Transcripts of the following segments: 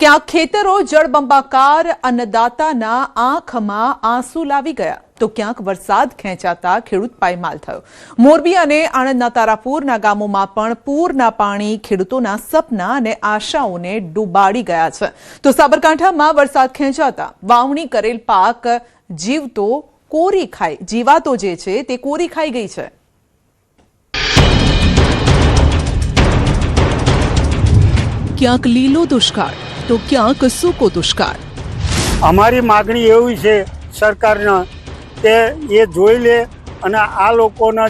ક્યાંક ખેતરો જળબંબાકાર, અન્નદાતાના આંખમાં આંસુ લાવી ગયા તો ક્યાંક વરસાદ ખેંચાતા ખેડૂત પાયમાલ થયો। મોરબી અને આણંદના તારાપુરના ગામોમાં પણ પૂરના પાણી ખેડૂતોના સપના અને આશાઓને ડૂબાડી ગયા છે, તો સાબરકાંઠામાં વરસાદ ખેંચાતા વાવણી કરેલ પાક જીવાતો જે છે તે કોરી ખાઈ ગઈ છે। ક્યાંક લીલો દુષ્કાળ તો ક્યાંક સૂકો દુષ્કાળ। અમારી માગણી એવી છે સરકારને કે એ જોઈ લે અને આ લોકોને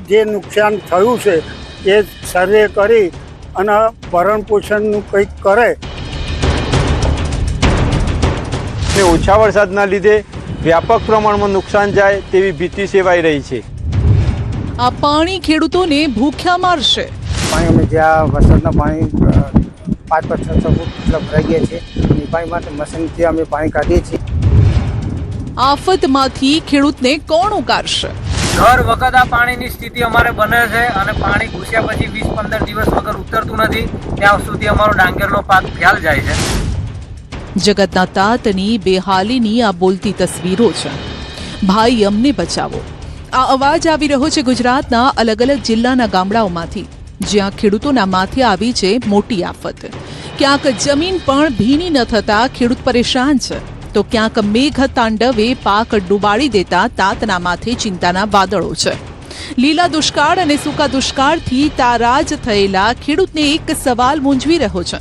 જે નુકસાન થયું છે એ સર્વે કરી અને ભરણ પોષણનું કંઈક કરે। ઓછા વરસાદના લીધે વ્યાપક પ્રમાણમાં નુકસાન જાય તેવી ભીતિ સેવાઈ રહી છે। આ પાણી ખેડૂતોને ભૂખ્યા મારશે। પાણી અમે જ્યાં વરસાદના પાણી 5-6 ફૂટ ભરાઈ ગયા છે, એ પાણી માટે મશીનથી અમે પાણી કાઢીએ છીએ। આફતમાંથી ખેડૂતને કોણ ઉગારશે? દર વખત આ પાણીની સ્થિતિ અમારે બને છે અને પાણી ઘૂસ્યા પછી 20-15 દિવસ વગર ઉતરતું નથી, ત્યાં સુધી અમારો ડાંગરનો પાક ફેલ જાય છે। જગતના તાતની બેહાલીની આ બોલતી તસવીરો છે। ભાઈ અમને બચાવો, આ અવાજ આવી રહ્યો છે ગુજરાતના અલગ અલગ જિલ્લાના ગામડાઓમાંથી, જ્યાં ખેડૂતોના માથે આવી છે મોટી આફત। ક્યાંક જમીન પણ ભીની ન થતા ખેડૂત પરેશાન છે, તો ક્યાંક મેઘ તાંડવે પાક ડૂબાડી દેતા તાતના માથે ચિંતાના વાદળો છે। લીલા દુષ્કાળ અને સૂકા દુષ્કાળથી તારાજ થયેલા ખેડૂતને એક સવાલ મૂંઝવી રહ્યો છે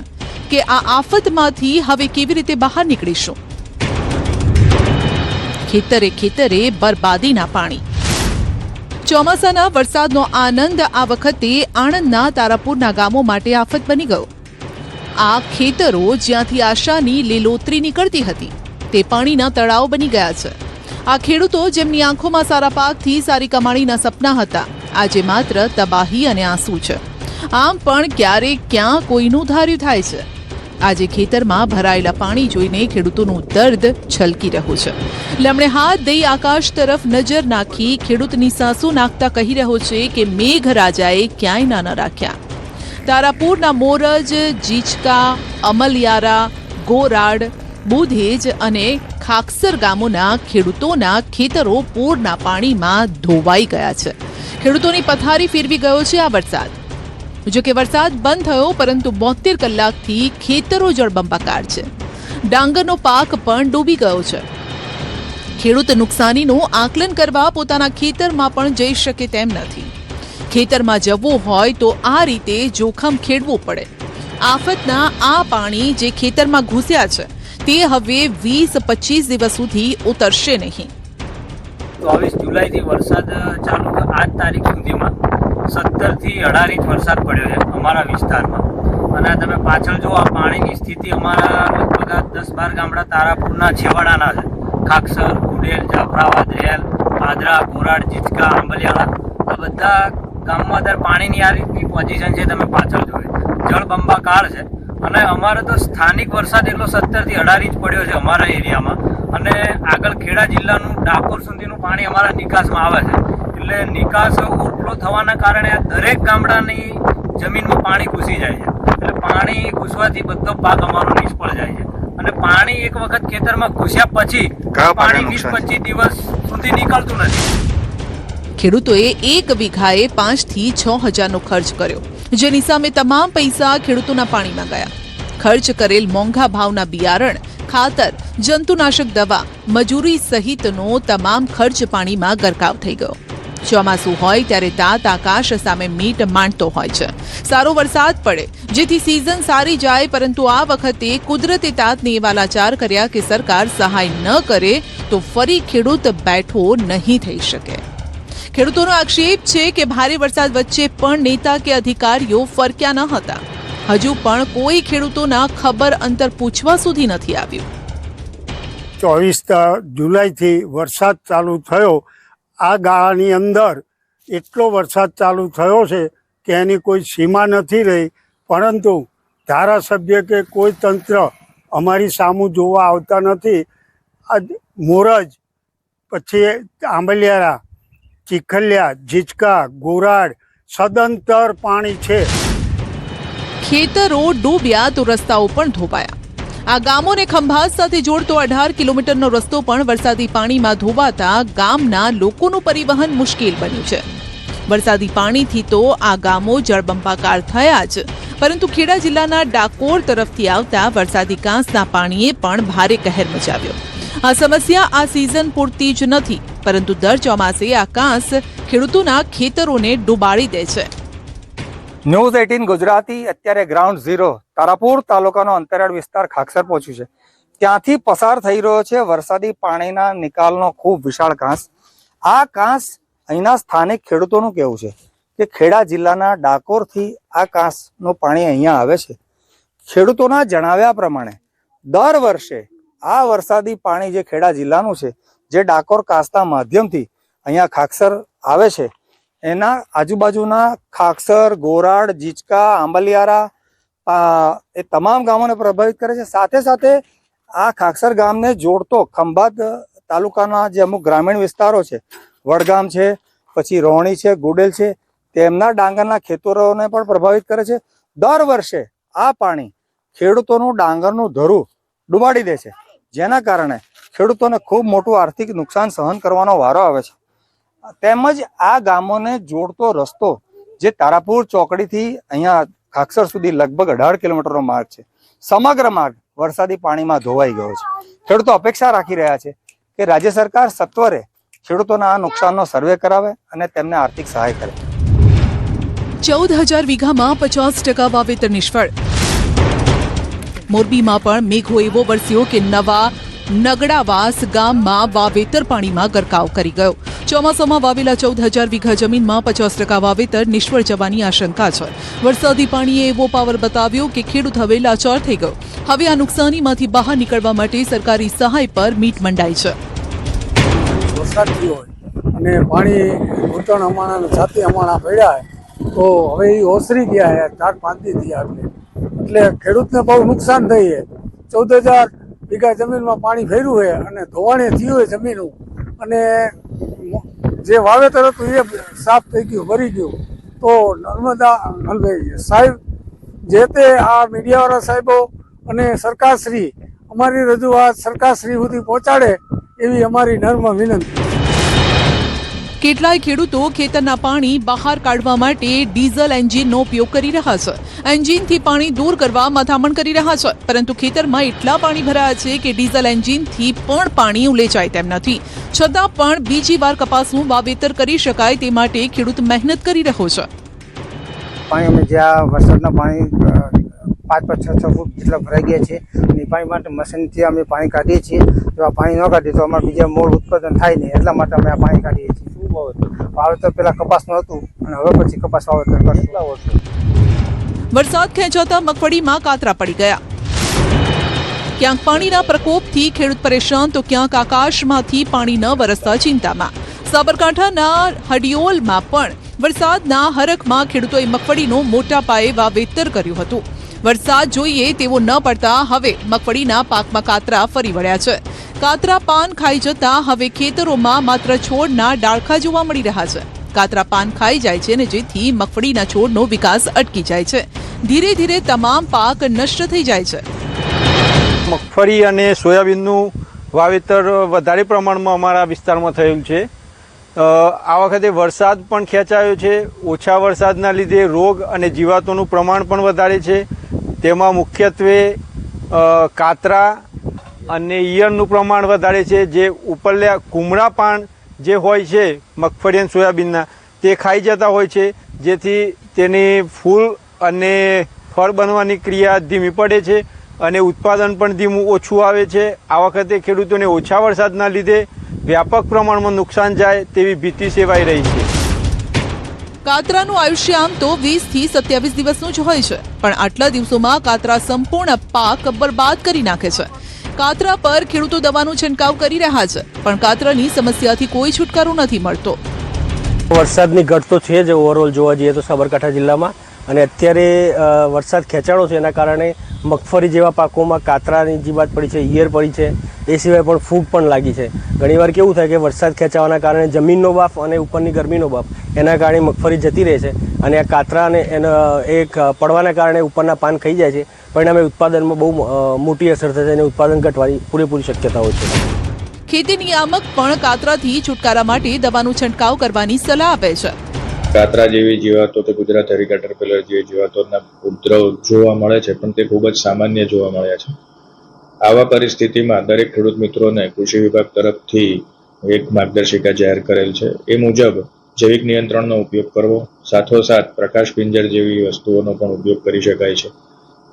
કે આ આફતમાંથી હવે કેવી રીતે બહાર નીકળીશું? ખેતરે ખેતરે બરબાદીના પાણી। ચોમાસાના વરસાદનો આનંદ આ વખતે આણંદના તારાપુરના ગામો માટે આફત બની ગયો। આ ખેતરો જ્યાંથી આશાની લીલોતરી નીકળતી હતી તે પાણીના તળાવ બની ગયા છે। આ ખેડૂતો જેમની આંખોમાં સારા પાકથી સારી કમાણીના સપના હતા, આજે માત્ર તબાહી અને આંસુ છે। આમ પણ ક્યારેક ક્યાં કોઈનું ધાર્યું થાય છે। આજે ખેતરમાં ભરાયેલા પાણી જોઈને ખેડૂતોનું દર્દ છલકી રહ્યું છે। લમણે હાથ દઈ આકાશ તરફ નજર નાખી ખેડૂતની સાંસુ નાખતા કહી રહ્યો છે કે મેઘરાજાએ ક્યાંય ન રાખ્યા। તારાપુરના મોરજ, જીચકા, અમલિયારા, ગોરાડ, બુધેજ અને ખાકસર ગામોના ખેડૂતોના ખેતરો પૂરના પાણીમાં ધોવાઈ ગયા છે। ખેડૂતોની પથારી ફેરવી ગયો છે આ વરસાદ। જો કે વરસાદ બંધ થયો, પરંતુ 72 કલાકથી ખેતરો જળબંબાકાર છે। ડાંગરનો પાક પણ ડૂબી ગયો છે। ખેડૂત નુકસાનીનું આકલન કરવા પોતાના ખેતરમાં પણ જઈ શકે તેમ નથી। ખેતરમાં જવું હોય તો આ રીતે જોખમ ખેડવું પડે। આફતના આ પાણી જે ખેતરમાં ઘૂસ્યા છે તે હવે 20-25 દિવસ સુધી ઉતરશે નહીં। 24 જુલાઈથી વરસાદ ચાલુ, આજ તારીખ સુધીમાં 17 થી 18 ઇંચ વરસાદ પડ્યો છે અમારા વિસ્તારમાં। અને તમે પાછળ જો આ પાણીની સ્થિતિ અમારા લગભગ 10-12 ગામડા તારાપુરના છેવાડાના છે, ખાકસર, ઉડેલ, જાફરાબાદ, રેલ, પાદરા, ગોરાડ, જીચકા, આંબલિયાળા, આ બધા ગામમાં અત્યારે પાણીની આ રીતની પોઝિશન છે, તમે પાછળ જોઈ જળબંબાકાર છે। અને અમારે તો સ્થાનિક વરસાદ એટલો 17 થી 18 ઇંચ પડ્યો છે અમારા એરિયામાં, અને આગળ ખેડા જિલ્લાનું ડાકોર સુધીનું પાણી અમારા નિકાસમાં આવે છે। એટલે નિકાસ ઓવરફ્લો થવાના કારણે આ દરેક ગામડાની જમીનમાં પાણી ઘૂસી જાય છે। એટલે પાણી ઘૂસવાથી બધો પાક અમારો નિષ્ફળ જાય છે। અને પાણી એક વખત ખેતરમાં ઘૂસ્યા પછી પાણી 20-25 દિવસ સુધી નીકળતું નથી। ખેડૂતોએ એક વીઘાએ 5 થી 6 હજારનો ખર્ચ કર્યો, જેની સામે તમામ પૈસા ખેડૂતોના પાણીમાં ગયા। ખર્ચ કરેલ મોંઘા ભાવના બિયારણ, ખાતર, જંતુનાશક દવા, મજૂરી સહિતનો તમામ ખર્ચ પાણીમાં ગરકાવ થઈ ગયો। ચોમાસું હોય ત્યારે તાત આકાશ સામે મીટ માંડતો હોય છે। સારો વરસાદ પડે જેથી સિઝન સારી જાય, પરંતુ આ વખતે કુદરતે તાતને એવા લાચાર કર્યા કે સરકાર સહાય ન કરે તો ફરી ખેડૂત બેઠો નહીં થઈ શકે। ખેડૂતોનો આક્ષેપ છે કે ભારે વરસાદ વચ્ચે પણ નેતા કે અધિકારીઓ ફરક્યા ન હતા। હજુ પણ કોઈ ખેડૂતોના ખબર અંતર પૂછવા સુધી નથી આવ્યું। 24 જુલાઈથી વરસાદ ચાલુ થયો, આ ગાળાની અંદર એટલો વરસાદ ચાલુ થયો છે કે એની કોઈ સીમા નથી રહી, પરંતુ ધારાસભ્ય કે કોઈ તંત્ર અમારી સામું જોવા આવતા નથી। આ મોરજ, પછી આંબલિયારા, ચીખલિયા, જીચકા, ગોરાડ સદંતર પાણી છે। ખેતરો ડૂબ્યા તો રસ્તાઓ પણ ધોવાયા। આ ગામોને ખંભાત સાથે જોડતો 18 કિલોમીટરનો રસ્તો પણ વરસાદી પાણીમાં ધોવાતા ગામના લોકોનું પરિવહન મુશ્કેલ બન્યું છે. વરસાદી પાણીથી તો આ ગામો જળબંબાકાર થયા જ, પરંતુ ખેડા જિલ્લાના ડાકોર તરફથી આવતા વરસાદી કાંસના પાણીએ પણ ભારે કહેર મચાવ્યો. આ સમસ્યા આ સિઝન પૂરતી જ નથી, પરંતુ દર ચોમાસે આ કાંસ ખેડૂતોના ખેતરોને ડૂબાડી દે છે. ન્યૂઝ 18 ગુજરાતી અત્યારે ગ્રાઉન્ડ ઝીરો તારાપુર તાલુકાનો અંતરિયાળ વિસ્તાર ખાકસર પહોંચ્યું છે. ત્યાંથી પસાર થઈ રહ્યો છે વરસાદી પાણીના નિકાલનો ખૂબ વિશાળ કાંસ. આ કાંસ અહીંના સ્થાનિક ખેડૂતોનું કહેવું છે કે ખેડા જિલ્લાના ડાકોરથી આ કાંસનું પાણી અહીંયા આવે છે. ખેડૂતોના જણાવ્યા પ્રમાણે દર વર્ષે આ વરસાદી પાણી જે ખેડા જિલ્લાનું છે, જે ડાકોર કાંસના માધ્યમથી અહીંયા ખાકસર આવે છે, એના આજુબાજુના ખાકસર, ગોરાડ, જીચકા, આંબલિયારા એ તમામ ગામોને પ્રભાવિત કરે છે. સાથે સાથે આ ખાકસર ગામને જોડતો ખંભાત તાલુકાના જે અમુક ગ્રામીણ વિસ્તારો છે, વડગામ છે, પછી રોહણી છે, ગુડેલ છે, તેમના ડાંગરના ખેતરોને પણ પ્રભાવિત કરે છે. દર વર્ષે આ પાણી ખેડૂતોનું ડાંગરનું ધરું ડૂબાડી દે છે, જેના કારણે ખેડૂતોને ખૂબ મોટું આર્થિક નુકસાન સહન કરવાનો વારો આવે છે. તેમજ આ ગામોને જોડતો રસ્તો જે તારાપુર ચોકડીથી અહીંયા ખાકસર સુધી લગભગ 18 કિલોમીટરનો માર્ગ છે, સમગ્ર માર્ગ વરસાદી પાણીમાં ધોવાઈ ગયો છે. ખેડૂતો અપેક્ષા રાખી રહ્યા છે કે રાજ્ય સરકાર સત્વરે ખેડૂતોના આ નુકસાનનો સર્વે કરાવે અને તેમને આર્થિક સહાય કરે. 14,000 વીઘામાં 50% વાવેતર નિષ્ફળ. મોરબીમાં પણ મેઘો એવો વરસ્યો કે નવા નગડાવાસ ગામમાં વાવેતર પાણીમાં ગરકાવ કરી ગયો. ચોમાસામાં વાવેલા 14,000 વીઘા જમીનમાં 50% વાવેતર નિષ્ફળ જવાની આશંકા છે. વરસાદી પાણીએ એવો પાવર બતાવ્યો કે ખેડૂત હવે લાચાર થઈ ગયો. હવે આ નુકસાનીમાંથી બહાર નીકળવા માટે સરકારી સહાય પર મીટ મંડાઈ છે. વરસાદ થયો હોય અને પાણી ઘૂંટણ અમાણા છાતી અમાણા પડ્યા તો હવે એ ઓસરી ગયા છે 4-5 દી થયા. એટલે ખેડૂતને બહુ નુકસાન થઈ છે. 14,000 વીઘા જમીનમાં પાણી ફેર્યું છે અને ધોવાણે થયું હોય જમીનું, અને જે વાવેતર હતું એ સાફ થઈ ગયું, ભરી ગયું. તો નર્મદા સાહેબ જે તે આ મીડિયાવાળા સાહેબો અને સરકારશ્રી અમારી રજૂઆત સરકારશ્રી સુધી પહોંચાડે એવી અમારી નર્મ વિનંતી. કેટલાય ખેડૂતો ખેતરના પાણી બહાર કાઢવા માટે ડીઝલ એન્જિનનો ઉપયોગ કરી રહ્યા છે. એન્જિનથી પાણી દૂર કરવા મથામણ કરી રહ્યા છે, પરંતુ ખેતરમાં એટલા પાણી ભરાયા છે કે ડીઝલ એન્જિનથી પણ પાણી ઉલેચાય તેમ નથી. છતાં પણ બીજી વાર કપાસનું વાવેતર કરી શકાય તે માટે ખેડૂત મહેનત કરી રહ્યો છે. પાણી અમે જ્યાં વરસાદના પાણી 5-6 ફૂટ જેટલા ભરાઈ ગયા છે, અને પાણી માટે મશીનથી અમે પાણી કાઢીએ છીએ. જો આ પાણી ન કાઢીએ તો અમારે બીજા મૂળ ઉત્પાદન થાય નહીં, એટલા માટે અમે આ પાણી કાઢીએ છીએ. વાવેતર પેલા કપાસનું હતું અને હવે પછી કપાસ વાવેતર કરશું. વરસાદ ખેંચાતા મગફળીમાં કાતરા પડી ગયા. ક્યાંક પાણીના પ્રકોપથી ખેડૂત પરેશાન તો ક્યાંક આકાશમાંથી પાણી ન વરસતા ચિંતામાં. સાબરકાંઠાના હડિયોલમાં પણ વરસાદના હરખમાં ખેડૂતોએ મગફળીનું મોટા પાયે વાવેતર કર્યું હતું. વરસાદ જોઈએ તેવો ન પડતા હવે મગફળીના પાકમાં કાતરા ફરી વળ્યા છે. કાતરા પાન ખાઈ જતા હવે ખેતરોમાં માત્ર છોડના ડાળખા જોવા મળી રહ્યા છે. કાતરા પાન ખાઈ જાય છે ને જેથી મગફળીના છોડનો વિકાસ અટકી જાય છે. ધીરે ધીરે તમામ પાક નષ્ટ થઈ જાય છે. મગફળી અને સોયાબીનનું વાવેતર વધારે પ્રમાણમાં અમારા વિસ્તારમાં થયેલું છે. આ વખતે વરસાદ પણ ખેંચાયો છે. ઓછા વરસાદના લીધે રોગ અને જીવાતોનું પ્રમાણ પણ વધારે છે. તેમાં મુખ્યત્વે કાતરા અને ઈયળનું પ્રમાણ વધારે છે. જે ઉપરल्या કુમળા પાન જે હોય છે મગફળી અને સોયાબીનના, તે ખાઈ જતા હોય છે, જેથી તેની ફૂલ અને ફળ બનવાની ક્રિયા ધીમી પડે છે અને ઉત્પાદન પણ ધીમું ઓછું આવે છે. આ વખતે ખેડૂતોને ઓછા વરસાદના લીધે વ્યાપક પ્રમાણમાં નુકસાન જાય તેવી ભીતિ સેવાઈ રહી છે. કાતરાનું આયુષ્ય આમ તો 20 થી 27 દિવસનું જ હોય છે, પણ આટલા દિવસોમાં કાતરા સંપૂર્ણ પાક બરબાદ કરી નાખે છે. કાતરા પર ખેડૂતો દવાનો છંટકાવ કરી રહ્યા છે, પણ કાતરાની સમસ્યાથી કોઈ છુટકારો નથી મળતો. વરસાદની ઘટ તો છે જ ઓવરઓલ જોવા જઈએ તો સાબરકાંઠા જિલ્લામાં, અને અત્યારે વરસાદ ખેંચાણો છે એના કારણે મગફળી જેવા પાકોમાં કાતરાની જીવાત પડી છે, ઈયળ પડી છે, એ સિવાય પણ ફૂગ પણ લાગી છે. ઘણીવાર કેવું થાય કે વરસાદ ખેંચાવાના કારણે જમીનનો બાફ અને ઉપરની ગરમીનો બાફ એના કારણે મગફળી જતી રહે છે, અને આ કાતરા અને એનો એક પડવાના કારણે ઉપરના પાન ખાઈ જાય છે. પરિણામે ઉત્પાદનમાં બહુ મોટી અસર થશે અને ઉત્પાદન ઘટવાની પૂરેપૂરી શક્યતાઓ છે. ખેતી નિયામક પણ કાતરાથી છુટકારા માટે દવાનો છંટકાવ કરવાની સલાહ આપે છે. કાતરા જેવી જીવાતો કે ગુજરાત હેરી કેટરપિલર જેવી જીવાતોના ઉપદ્રવ જોવા મળે છે, પણ તે ખૂબ જ સામાન્ય જોવા મળ્યા છે. આવા પરિસ્થિતિમાં દરેક ખેડૂત મિત્રોને કૃષિ વિભાગ તરફથી એક માર્ગદર્શિકા જાહેર કરેલ છે. એ મુજબ જૈવિક નિયંત્રણનો ઉપયોગ કરવો, સાથોસાથ પ્રકાશ પિંજર જેવી વસ્તુઓનો પણ ઉપયોગ કરી શકાય છે.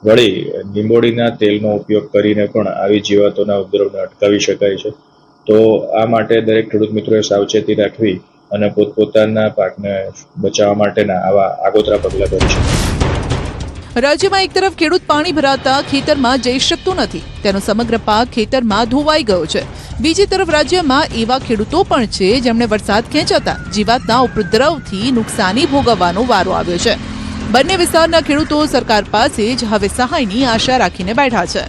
વળી લીંબોળીના તેલનો ઉપયોગ કરીને પણ આવી જીવાતોના ઉપદ્રવને અટકાવી શકાય છે. તો આ માટે દરેક ખેડૂત મિત્રોએ સાવચેતી રાખવી અને પોતપોતાના પાકને બચાવવા માટેના આવા આગોતરા પગલાં ભરી શકાય. રાજ્યમાં એક તરફ ખેડૂત પાણી ભરાતા ખેતરમાં જઈ શકતો નથી, તેનો સમગ્ર પાક ખેતરમાં ધોવાઈ ગયો છે. બીજી તરફ રાજ્યમાં એવા ખેડૂતો પણ છે જેમણે વરસાદ ખેંચાતા જીવાતના ઉપદ્રવથી નુકસાની ભોગવવાનો વારો આવ્યો છે. બંને વિસ્તારના ખેડૂતો સરકાર પાસે જ હવે સહાયની આશા રાખીને બેઠા છે.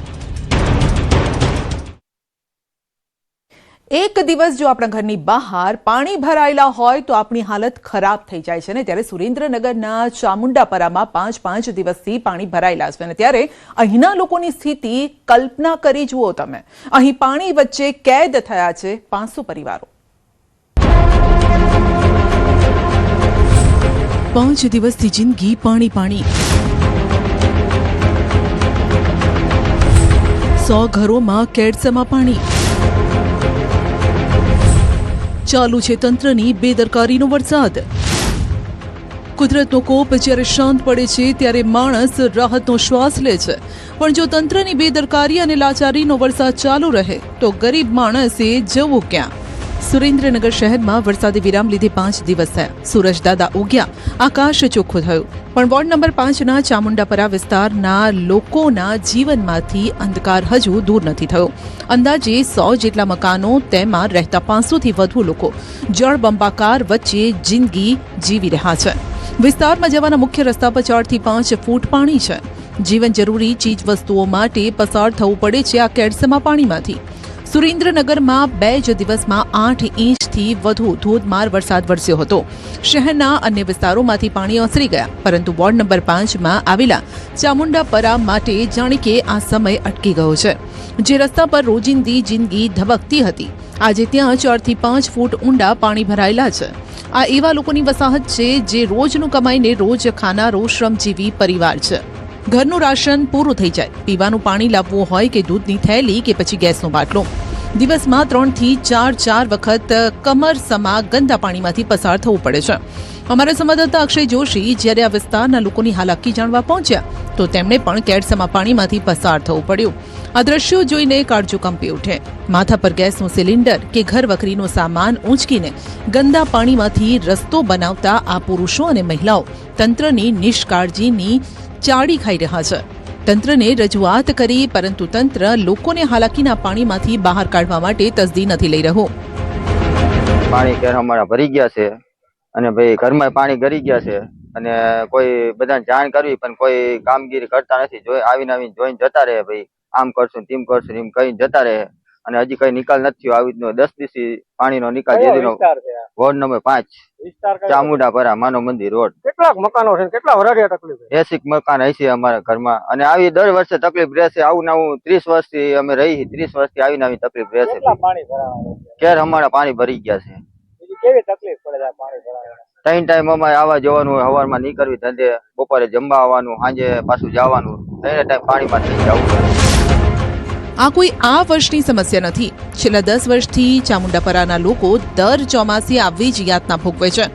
એક દિવસ જો આપણા ઘરની બહાર પાણી ભરાયેલા હોય તો આપણી હાલત ખરાબ થઈ જાય છે ને. ત્યારે સુરેન્દ્રનગરના ચામુંડાપરામાં 5 દિવસથી પાણી ભરાયેલા છે અને ત્યારે અહીંના લોકોની સ્થિતિ કલ્પના કરી જુઓ તમે. અહીં પાણી વચ્ચે કેદ થયા છે 500 પરિવારો. 5 દિવસથી જિંદગી પાણી પાણી. 100 ઘરોમાં કેડસમાં પાણી. ચાલુ છે તંત્રની બેદરકારીનો વરસાદ. કુદરતનો કોપ જ્યારે શાંત પડે છે ત્યારે માણસ રાહતનો શ્વાસ લે છે, પણ જો તંત્રની બેદરકારી અને લાચારીનો વરસાદ ચાલુ રહે તો ગરીબ માણસે જવું ક્યાં? સુરેન્દ્રનગર શહેરમાં વરસાદે વિરામ લીધે 5 દિવસ થયા. સૂરજદાદા ઉગ્યા, આકાશ ચોખ્ખું થયું, પણ વોર્ડ નંબર 5ના ચામુંડાપરા વિસ્તારના લોકોના જીવનમાંથી અંધકાર હજુ દૂર નથી થયો. અંદાજે 100 જેટલા મકાનો, તેમાં રહેતા 500થી વધુ લોકો જળબંબાકાર વચ્ચે જિંદગી જીવી રહ્યા છે. વિસ્તારમાં જવાના મુખ્ય રસ્તા પર 4 થી 5 ફૂટ પાણી છે. જીવન જરૂરી ચીજ વસ્તુઓ માટે પસાર થવું પડે છે આ કેડસમાં પાણીમાંથી. સુરેન્દ્રનગરમાં 2 જ દિવસમાં 8 ઇંચથી વધુ ધોધમાર વરસાદ વરસ્યો હતો. શહેરના અન્ય વિસ્તારોમાંથી પાણી ઓસરી ગયા, પરંતુ વોર્ડ નંબર 5માં આવેલા ચામુંડાપરા માટે જાણે કે આ સમય અટકી ગયો છે. જે રસ્તા પર રોજિંદી જિંદગી ધબકતી હતી, આજે ત્યાં 4 થી 5 ફૂટ ઊંડા પાણી ભરાયેલા છે. આ એવા લોકોની વસાહત છે જે રોજનું કમાઈને રોજ ખાનારો શ્રમજીવી પરિવાર છે. ઘરનું રાશન પૂરું થઈ જાય, પીવાનું પાણી લાવવું હોય કે દૂધની થેલી કે પછી ગેસનો બાટલો, દિવસમાં 3 થી 4 વખત કમરસમા ગંદા પાણીમાંથી પસાર થવું પડે છે. અમારા સંવાદદાતા અક્ષય જોશી જ્યારે આ વિસ્તારના લોકોની હાલાકી જાણવા પહોંચ્યા તો તેમણે પણ કેડસમા પાણીમાંથી પસાર થવું પડ્યું. આ દ્રશ્યો જોઈને કાળજો કંપી ઉઠે. માથા પર ગેસનું સિલિન્ડર કે ઘર વખરીનો સામાન ઊંચકીને ગંદા પાણીમાંથી રસ્તો બનાવતા આ પુરુષો અને મહિલાઓ તંત્રની નિષ્કાળજીની ચાડી ખાઈ રહ્યા છે. તંત્રને રજૂઆત કરી, પરંતુ તંત્ર લોકોને હાલાકીના પાણીમાંથી બહાર કાઢવા માટે તસદી નથી લઈ રહ્યું. પાણી ઘેર અમારા ભરી ગયા છે અને ભાઈ ઘરમાં પાણી ગરી ગયા છે અને કોઈ બધાને જાણ કરવી પણ કોઈ કામગીરી કરતા નથી. આવીને જોઈને જતા રહે, ભાઈ આમ કરશું તેમ કરશું એમ કઈ જતા રહે અને હજી કઈ નિકાલ નથી થયો. આવી રીતનો 10 દિવસથી પાણીનો નિકાલ જેદીનો વોર્ડ નંબર 5 ચામુંડાપરા માનવ મંદિર રોડ. કેટલાક મકાનો છે, કેટલા વરાડિયા તકલીફ? 80 મકાન હશે અમારા ઘરમાં અને આવી દર વર્ષે તકલીફ રહેશે. આવું નવું 30 વર્ષથી અમે રહી, 30 વર્ષથી આવીને આવી તકલીફ રહેશે. ઘેર અમારા પાણી ભરી ગયા છે. કેવી તકલીફ પડે છે પાણી ભરાવા? 3 ટાઈમ અમારે આવવા જવાનું હોય, સવારમાં નીકળવી ધંધે, બપોરે જમવા આવવાનું, સાંજે પાછું જવાનું, 3 ટાઈમ પાણીમાં થઈ જવું. આ કોઈ આ વર્ષની સમસ્યા નથી. છેલ્લા 10 વર્ષથી ચામુંડાપરાના લોકો દર ચોમાસે આવી જ યાતના ભોગવે છે.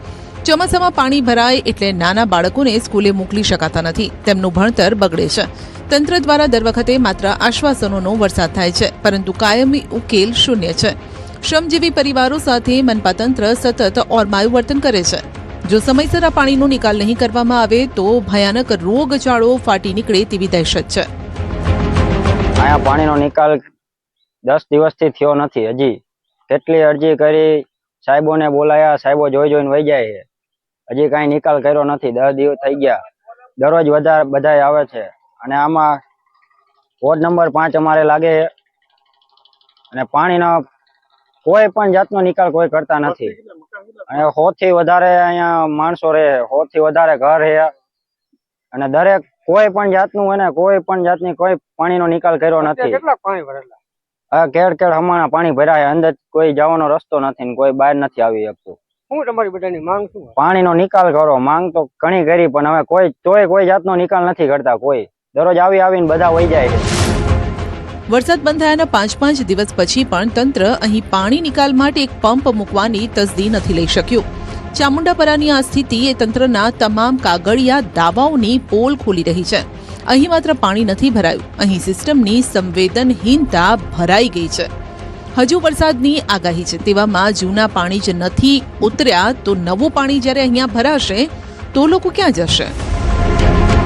ચોમાસામાં પાણી ભરાય એટલે નાના બાળકોને સ્કૂલે મોકલી શકાતા નથી, તેમનું ભણતર બગડે છે. તંત્ર દ્વારા દર વખતે માત્ર આશ્વાસનોનો વરસાદ થાય છે, પરંતુ કાયમી ઉકેલ શૂન્ય છે. શ્રમજીવી પરિવારો સાથે મનપા તંત્ર સતત ઓરમાયું વર્તન કરે છે. જો સમયસર આ પાણીનો નિકાલ નહીં કરવામાં આવે તો ભયાનક રોગચાળો ફાટી નીકળે તેવી દહેશત છે. અહીંયા પાણીનો નિકાલ 10 દિવસથી થયો નથી. હજી કેટલી અરજી કરી, સાહેબોને બોલાયા, સાહેબો જોઈને વહી જાય છે. હજી કાંઈ નિકાલ કર્યો નથી. 10 દિવસ થઈ ગયા, દરરોજ બધા આવે છે અને આમાં વોર્ડ નંબર 5 અમારે લાગે છે અને પાણીનો કોઈ પણ જાતનો નિકાલ કોઈ કરતા નથી. અને 100 થી વધારે અહીંયા માણસો રહે, 100 થી વધારે ઘર છે અને દરેક કોઈ પણ જાતનું અને કોઈ પણ જાતની કોઈ પાણીનો નિકાલ કર્યો નથી. કેટલા પાણી ભરેલા? કેડ હમણાં પાણી ભરાય, અંદર કોઈ જવાનો રસ્તો નથી ને કોઈ બહાર નથી આવી શકતું. શું તમારી બધાની માંગ શું? પાણીનો નિકાલ કરો. માંગ તો ઘણી કરી પણ હવે કોઈ જાતનો નિકાલ નથી કરતા. કોઈ દરરોજ આવીને બધા વહી જાય છે. વરસાદ બંધ થયાના 5 દિવસ પછી પણ તંત્ર અહીં પાણી નિકાલ માટે એક પંપ મૂકવાની તસદી નથી લઈ શક્યું. ચામુંડાપરાની આ સ્થિતિ એ તંત્રના તમામ કાગળિયા દાવાઓની પોલ ખોલી રહી છે. અહીં માત્ર પાણી નથી ભરાયું, અહીં સિસ્ટમની સંવેદનહીનતા ભરાઈ ગઈ છે. હજુ વરસાદની આગાહી છે, તેવામાં જૂના પાણી જ નથી ઉતર્યા તો નવું પાણી જ્યારે અહીંયા ભરાશે તો લોકો ક્યાં જશે?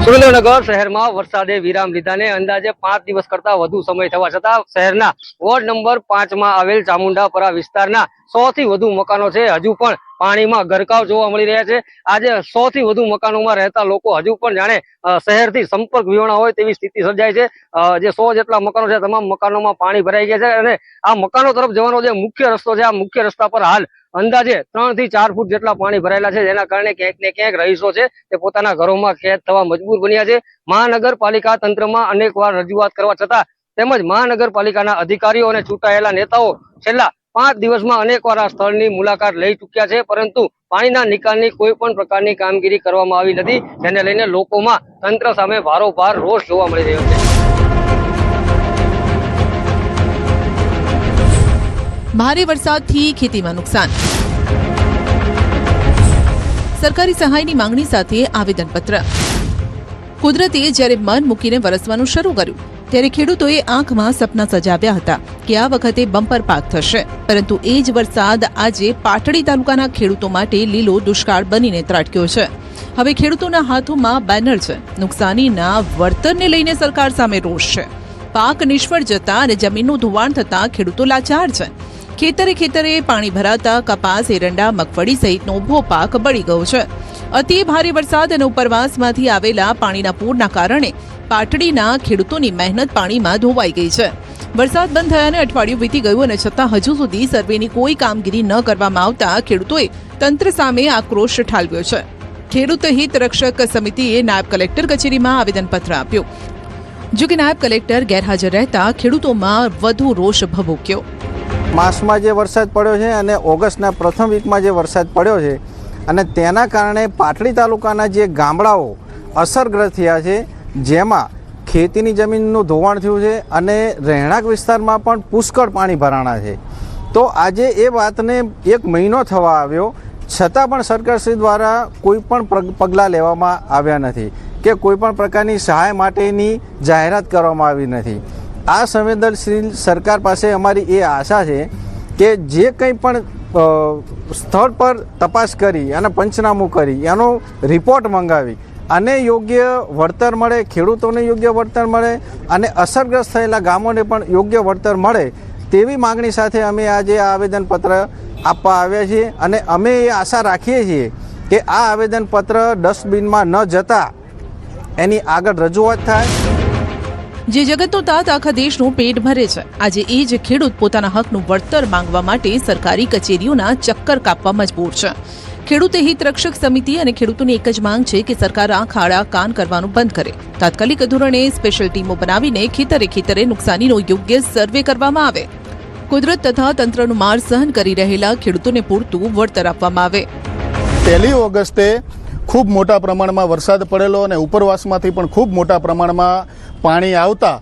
સુરેન્દ્રનગર શહેરમાં વરસાદે વિરામ લીધાને અંદાજે 5 દિવસ કરતા વધુ સમય થવા છતાં શહેરના વોર્ડ નંબર 5 માં આવેલ ચામુંડાપરા વિસ્તારના 100 થી વધુ મકાનો છે હજુ પણ પાણીમાં ગરકાવ જોવા મળી રહ્યા છે. આજે 100 થી વધુ મકાનોમાં રહેતા લોકો હજુ પણ જાણે શહેરથી સંપર્ક વિહોણા હોય તેવી સ્થિતિ સર્જાય છે. જે 100 જેટલા મકાનો છે તમામ મકાનોમાં પાણી ભરાઈ ગયા છે અને આ મકાનો તરફ જવાનો જે મુખ્ય રસ્તો છે, આ મુખ્ય રસ્તા પર હાલ અંદાજે 3 થી 4 ફૂટ જેટલા પાણી ભરાયેલા છે, જેના કારણે ક્યાંક ને ક્યાંક રહીશો છે તે પોતાના ઘરોમાં કેદ થવા મજબૂર બન્યા છે. મહાનગરપાલિકા તંત્રમાં અનેકવાર રજૂઆત કરવા છતાં તેમજ મહાનગરપાલિકાના અધિકારીઓ અને ચૂંટાયેલા નેતાઓ છેલ્લા 5 દિવસમાં અનેકવાર આ સ્થળની મુલાકાત લઈ ચૂક્યા છે, પરંતુ પાણીના નિકાલની કોઈ પણ પ્રકારની કામગીરી કરવામાં આવી નથી, જેને લઈને લોકોમાં તંત્ર સામે ભારોભાર રોષ જોવા મળી રહ્યો છે. ભારે વરસાદથી ખેતીમાં નુકસાન. સરકારી સહાયની માંગણી સાથે આવેદનપત્ર. કુદરતે જ્યારે મન મૂકીને વરસવાનું શરૂ કર્યું ત્યારે ખેડૂતોએ આંખમાં સપના સજાવ્યા હતા કે આ વખતે બમ્પર પાક થશે, પરંતુ એ જ વરસાદ આજે પાટડી તાલુકાના ખેડૂતો માટે લીલો દુષ્કાળ બનીને ત્રાટક્યો છે. હવે ખેડૂતોના હાથોમાં બેનર છે. નુકસાનીના વળતરને લઈને સરકાર સામે રોષ છે. પાક નિષ્ફળ જતા અને જમીનનું ધોવાણ થતા ખેડૂતો લાચાર છે. ખેતરે પાણી ભરાતા કપાસ, એરંડા, મગફળી સહિતનો ઉભો પાક બળી ગયો છે. અતિ ભારે વરસાદ અને ઉપરવાસમાંથી આવેલા પાણીના પૂરના કારણે પાટડીના ખેડૂતોની મહેનત પાણીમાં ધોવાઈ ગઈ છે. વરસાદ બંધ થયાને અઠવાડિયું વીતી ગયું અને છતાં હજુ સુધી સર્વેની કોઈ કામગીરી ન કરવામાં આવતા ખેડૂતોએ તંત્ર સામે આક્રોશ ઠાલવ્યો છે. ખેડૂત હિત રક્ષક સમિતિએ નાયબ કલેક્ટર કચેરીમાં આવેદનપત્ર આપ્યું. જો કે નાયબ કલેક્ટર ગેરહાજર રહેતા ખેડૂતોમાં વધુ રોષ ભભૂક્યો. માસમાં જે વરસાદ પડ્યો છે અને ઓગસ્ટના પ્રથમ વીકમાં જે વરસાદ પડ્યો છે અને તેના કારણે પાટડી તાલુકાના જે ગામડાઓ અસરગ્રસ્ત થયા છે, જેમાં ખેતીની જમીનનું ધોવાણ થયું છે અને રહેણાંક વિસ્તારમાં પણ પુષ્કળ પાણી ભરાણા છે. તો આજે એ વાતને 1 મહિનો થવા આવ્યો છતાં પણ સરકારશ્રી દ્વારા કોઈ પણ પગલાં લેવામાં આવ્યા નથી કે કોઈ પણ પ્રકારની સહાય માટેની જાહેરાત કરવામાં આવી નથી. આ સંવેદનશીલ સરકાર પાસે અમારી એ આશા છે કે જે કંઈ પણ સ્થળ પર તપાસ કરી અને પંચનામું કરી એનો રિપોર્ટ મંગાવી અને યોગ્ય વળતર મળે, ખેડૂતોને યોગ્ય વળતર મળે અને અસરગ્રસ્ત થયેલા ગામોને પણ યોગ્ય વળતર મળે તેવી માગણી સાથે અમે આજે આ આવેદનપત્ર આપવા આવ્યા છીએ અને અમે એ આશા રાખીએ છીએ કે આ આવેદનપત્ર ડસ્ટબિનમાં ન જતા એની આગળ રજૂઆત થાય. જે જગતનો તાત આખા દેશનું પેટ ભરે છે, આજે એ જ ખેડૂત પોતાના હકનું વળતર માંગવા માટે સરકારી કચેરીઓના ચક્કર કાપવા મજબૂર છે. ખેડૂત હિત રક્ષક સમિતિ અને ખેડૂતોની એક જ માંગ છે કે સરકાર આંખ આડા કાન કરવાનું બંધ કરે. તાત્કાલિક ધોરણે સ્પેશિયલ ટીમો બનાવીને ખેતરે નુકસાનીનો યોગ્ય સર્વે કરવામાં આવે. કુદરત તથા તંત્રનું માર સહન કરી રહેલા ખેડૂતોને પૂરતું વળતર આપવામાં આવે. 1 ઓગસ્ટે ખૂબ મોટા પ્રમાણમાં વરસાદ પડેલો અને ઉપરવાસમાંથી પણ ખૂબ મોટા પ્રમાણમાં પાણી આવતા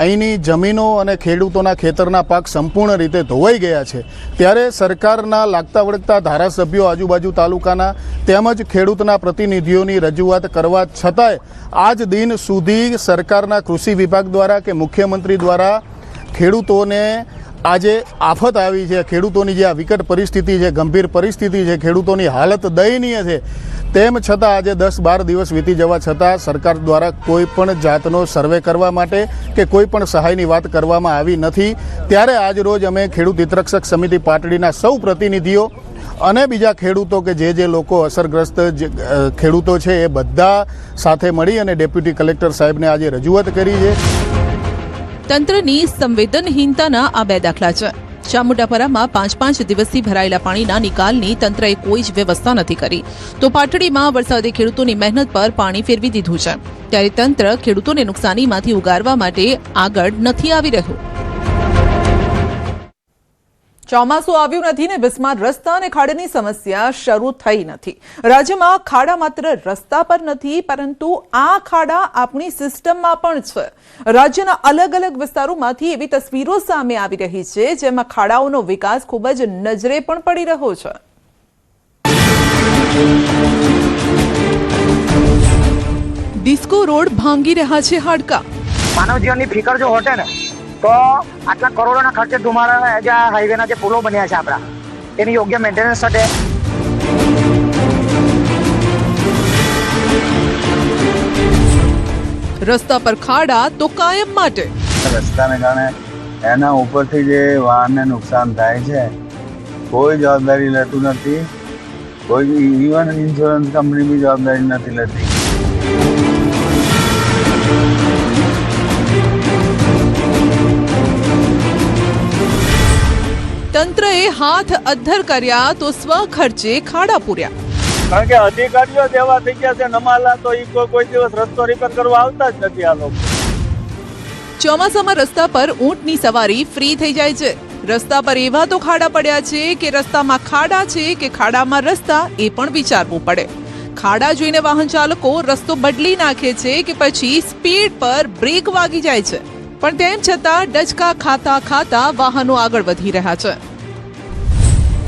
અહીંની જમીનો અને ખેડૂતોના ખેતરના પાક સંપૂર્ણ રીતે ધોવાઈ ગયા છે. ત્યારે સરકારના લાગતા વળગતા ધારાસભ્યો, આજુબાજુ તાલુકાના તેમજ ખેડૂતના પ્રતિનિધિઓની રજૂઆત કરવા છતાંય આજ દિન સુધી સરકારના કૃષિ વિભાગ દ્વારા કે મુખ્યમંત્રી દ્વારા ખેડૂતોને આજે આફત આવી છે, ખેડૂતોની જે આ વિકટ પરિસ્થિતિ છે, ગંભીર પરિસ્થિતિ છે, ખેડૂતોની હાલત દયનીય છે, તેમ છતાં આજે 10-12 દિવસ વીતી જવા છતાં સરકાર દ્વારા કોઈ પણ જાતનો સર્વે કરવા માટે કે કોઈ પણ સહાયની વાત કરવામાં આવી નથી. ત્યારે આજ રોજ અમે ખેડૂત હિતરક્ષક સમિતિ પાટડીના સૌ પ્રતિનિધિઓ અને બીજા ખેડૂતો કે જે લોકો અસરગ્રસ્ત ખેડૂતો છે એ બધા સાથે મળી અને ડેપ્યુટી કલેક્ટર સાહેબને આજે રજૂઆત કરી છે. તંત્રની સંવેદનહીનતાના આ 2 દાખલા છે. ચામુંડાપરામાં 5 દિવસથી ભરાયેલા પાણીના નિકાલની તંત્રએ કોઈ જ વ્યવસ્થા નથી કરી, તો પાટડીમાં વરસાદે ખેડૂતોની મહેનત પર પાણી ફેરવી દીધું છે, ત્યારે તંત્ર ખેડૂતોને નુકસાનીમાંથી ઉગારવા માટે આગળ નથી આવી રહ્યું. ચોમાસું આવ્યું નથી ને બિસ્માર રસ્તા અને ખાડાની સમસ્યા શરૂ થઈ નથી. રાજ્યમાં ખાડા માત્ર રસ્તા પર નથી, પરંતુ આ ખાડા આપણી સિસ્ટમમાં પણ છે. રાજ્યના અલગ અલગ વિસ્તારોમાંથી એવી તસવીરો સામે આવી રહી છે જેમાં ખાડાઓનો વિકાસ ખૂબ જ નજરે પણ પડી રહ્યો છે. ડિસ્કો રોડ ભાંગી રહ્યા છે હાડકા. માનવ જીવનની ફિકર જો હોતે ને તો આટલા કરોડોના ખર્ચે ધુમાડા જે હાઈવેના જે પુલો બન્યા છે આપણા, એની યોગ્ય મેન્ટેનન્સ સાથે રસ્તા પર ખાડા તો કાયમ માટે. રસ્તાને કારણે એના ઉપરથી જે વાહનને નુકસાન થાય છે, કોઈ જવાબદારી લેતું નથી, કોઈ ઇવન ઇન્સ્યોરન્સ કંપની બી જવાબદારી નથી લેતી. તંત્રએ હાથ અદ્ધર કર્યા તો સ્વખર્ચે ખાડા પૂર્યા. કારણ કે અધિકારીઓ જેવા થઈ ગયા છે નમાલા, તો કોઈ દિવસ રસ્તો રિપેર કરવા આવતા જ નથી આ લોકો. ચોમાસામાં રસ્તા પર ઊંટની સવારી ફ્રી થઈ જાય છે. રસ્તા પર એવા તો ખાડા પડ્યા છે કે રસ્તામાં ખાડા છે કે ખાડામાં રસ્તા, એ પણ વિચારવું પડે. ખાડા જોઈને વાહન ચાલકો રસ્તો બદલી નાખે છે કે પછી સ્પીડ પર બ્રેક વાગી જાય છે, પણ તેમ છતાં ડચકા ખાતા ખાતા વાહનો આગળ વધી રહ્યા છે.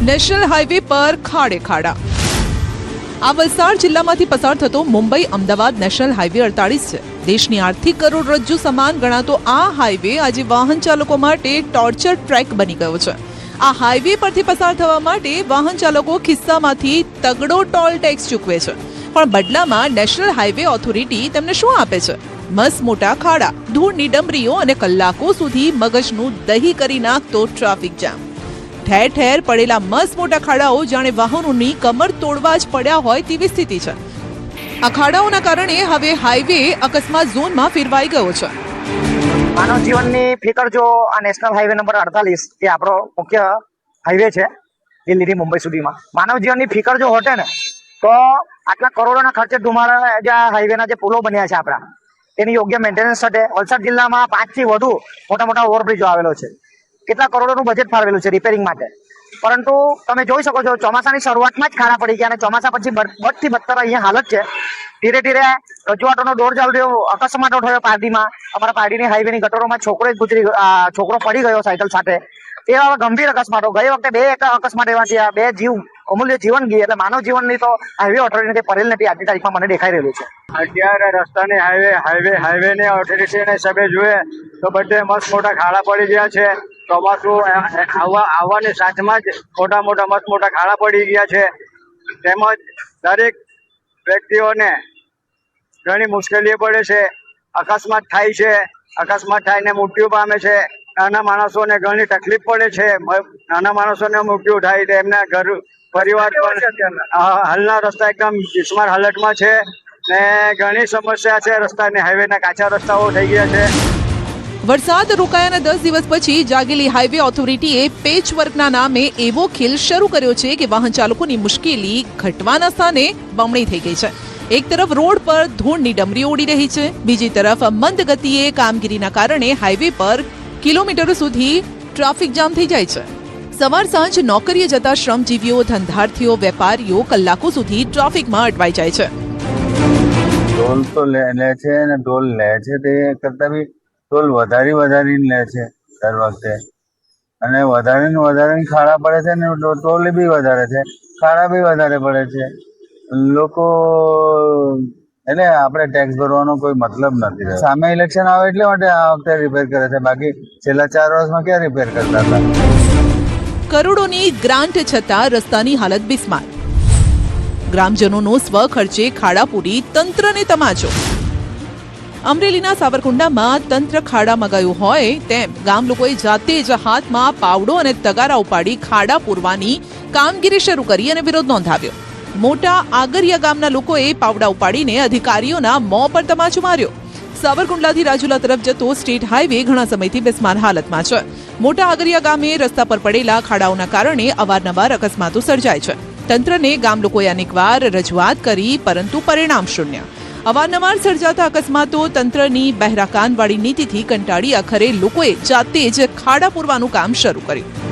નેશનલ હાઈવે પર ખાડે ખાડા. આ વલસાડ જિલ્લામાંથી પસાર થતો મુંબઈ અમદાવાદ નેશનલ હાઈવે 48 છે. દેશની આર્થિક કરોડરજ્જુ સમાન ગણાતો આ હાઈવે આજે વાહન ચાલકો માટે ટોર્ચર ટ્રેક બની ગયો છે. આ હાઈવે પરથી પસાર થવા માટે વાહન ચાલકો ખિસ્સામાંથી તગડો ટોલ ટેક્સ ચૂકવે છે, પણ બદલામાં નેશનલ હાઈવે ઓથોરિટી તેમને શું આપે છે? મસ્ત મોટા ખાડા, ધૂળની ડમરીઓ અને કલાકો સુધી મગજનું દહીં કરી નાખતો ટ્રાફિક જામ. ઠેર ઠેર પડેલા મસ્ત મોટા ખાડાઓ જાણે વાહનોની કમર તોડવા જ પડ્યા હોય તેવી સ્થિતિ છે. આ ખાડાઓના કારણે હવે હાઈવે અકસ્માત ઝોનમાં ફેરવાઈ ગયો છે. માનવ જીવનની ફિકર જો આ નેશનલ હાઈવે નંબર 48 એ આપણો મુખ્ય હાઈવે છે દિલ્હીથી મુંબઈ સુધીમાં. માનવ જીવનની ફિકર જો હોતે ને તો આટલા કરોડોના ખર્ચે ધુમાડા જે હાઈવેના જે પુલો બન્યા છે આપણા, એની યોગ્ય મેન્ટેનન્સ સાથે વલસાડ જિલ્લામાં 5 થી વધુ મોટા મોટા ઓવરબ્રિજો આવેલો છે. કેટલા કરોડોનું બજેટ ફાળવેલું છે રિપેરિંગ માટે, પરંતુ તમે જોઈ શકો છો ચોમાસાની શરૂઆતમાં જ ખાડા પડી ગયા અને ચોમાસા પછી બદથી બદતર અહીંયા હાલત છે. ધીરે ધીરે રજૂઆતોનો દોર ચાલ્યો, અકસ્માતો થયો પારડીમાં. અમારા પારડીની હાઈવેની ગટરોમાં છોકરો પડી ગયો સાયકલ સાથે. એવા ગંભીર અકસ્માતો, ગઈ વખતે 2 અકસ્માત એવા થયા, 2 જીવ અમૂલ્ય જીવન ગઈ. એટલે માનવ જીવનની તો હાઈવે ઓથોરિટી પરેલ નથી આજની તારીખમાં મને દેખાઈ રહેલું છે. અત્યારે રસ્તાની હાઈવે ને ઓથોરિટીને હિસાબે જોઈએ તો બધે મસ્ત મોટા ખાડા પડી ગયા છે. ચોમાસું આવવાની સાથમાં જ મોટા મસ્ત ખાડા પડી ગયા છે. તેમજ દરેક વ્યક્તિઓને ઘણી મુશ્કેલીઓ પડે છે. અકસ્માત થાય છે, અકસ્માત થઈને મૃત્યુ પામે છે. નાના માણસોને ઘણી તકલીફ પડે છે. નાના માણસોને મૃત્યુ થાય તો એમના ઘર પરિવાર પણ હાલના રસ્તા એકદમ બિસ્માર હાલતમાં છે ને ઘણી સમસ્યા છે. રસ્તાની હાઈવેના કાચા રસ્તાઓ થઈ ગયા છે. વરસાદ રોકાયાના 10 દિવસ પછી જાગેલી હાઈવે ઓથોરિટીએ પેચવર્કના નામે એવો ખેલ શરૂ કર્યો છે કે વાહન ચાલકોની મુશ્કેલી ઘટવાના સ્થાને બમણી થઈ ગઈ છે. એક તરફ રોડ પર ધૂળની ડમરીઓ ઉડી રહી છે, બીજી તરફ મંદ ગતિએ કામગીરીના કારણે હાઈવે પર કિલોમીટરો સુધી ટ્રાફિક જામ થઈ જાય છે. સવાર સાંજ નોકરીએ જતા શ્રમજીવીઓ, ધંધાર્થીઓ, વેપારીઓ કલાકો સુધી ટ્રાફિકમાં અટવાઈ જાય છે. ટોલ તો લે છે ને ટોલ લે છે, તે કરતા બી ટોલ વધારીને લે છે દર વખતે, અને વધારે ખાડા પડે છે ને ટોલ બી વધારે છે, ખાડા બી વધારે પડે છે. લોકો એટલે આપણે ટેક્સ ભરવાનો કોઈ મતલબ નથી. સામે ઇલેક્શન આવે એટલે માટે આ વખતે રિપેર કરે છે, બાકી છેલ્લા 4 વર્ષમાં ક્યાં રિપેર કરતા હતા. કરોડોની ગ્રાન્ટ છતાં રસ્તાની હાલત બિસ્માર. ગ્રામજનોનો સ્વખર્ચે ખાડા પૂરી તંત્રને તમાચો. અમરેલીના સાવરકુંડલામાં તંત્ર ખાડામાં ગયું હોય તેમ ગામ લોકોએ જાતે જ હાથમાં પાવડો અને તગારા ઉપાડી ખાડા પૂરવાની કામગીરી શરૂ કરી અને વિરોધ નોંધાવ્યો. મોટા આગરિયા ગામના લોકોએ પાવડા ઉપાડીને અધિકારીઓના મોં પર તમાચો માર્યો. સાવરકુંડલાથી રાજુલા તરફ જતો સ્ટેટ હાઈવે ઘણા સમયથી બિસ્માર હાલતમાં છે. મોટા આગરિયા ગામે રસ્તા પર પડેલા ખાડાઓના કારણે અવારનવાર અકસ્માતો સર્જાય છે. તંત્રને ગામ લોકોએ અનેકવાર રજૂઆત કરી, પરંતુ પરિણામ શૂન્ય. અવારનવાર સર્જાતા અકસ્માતો તંત્રની બહેરા કાનવાળી નીતિથી કંટાળી આખરે લોકોએ જાતે જ ખાડા પૂરવાનું કામ શરૂ કર્યું.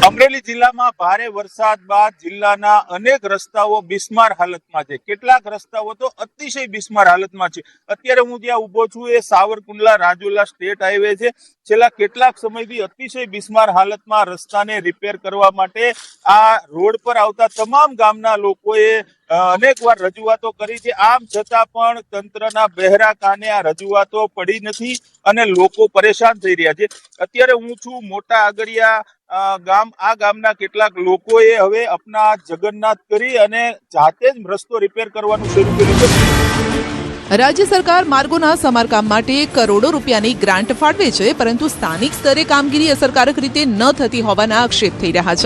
અમરેલી જિલ્લામાં ભારે વરસાદ બાદ જિલ્લાના અનેક રસ્તાઓ બિસ્માર હાલતમાં છે. કેટલાક રસ્તાઓ તો અતિશય બિસ્માર હાલતમાં છે. અત્યારે હું જ્યાં ઊભો છું એ સાવરકુંડલા રાજુલા સ્ટેટ હાઈવે છે. છેલ્લા કેટલાક સમયથી અતિશય બિસ્માર હાલતમાં રસ્તાને રિપેર કરવા માટે આ રોડ પર આવતા તમામ ગામના લોકોએ અનેકવાર રજૂઆતો કરી છે. આમ છતાં પણ તંત્રના બહેરા કાને આ રજૂઆતો પડી નથી અને લોકો પરેશાન થઈ રહ્યા છે. અત્યારે હું છું મોટા આગરિયા ગામ. આ ગામના કેટલાક લોકોએ હવે અપના જગન્નાથ કરી અને જાતે જ રસ્તો રિપેર કરવાનું શરૂ કર્યું છે. રાજ્ય સરકાર માર્ગોના સમારકામ માટે કરોડો રૂપિયાની ગ્રાન્ટ ફાળવે છે, પરંતુ સ્થાનિક સ્તરે કામગીરી અસરકારક રીતે ન થતી હોવાના આક્ષેપ થઈ રહ્યા છે.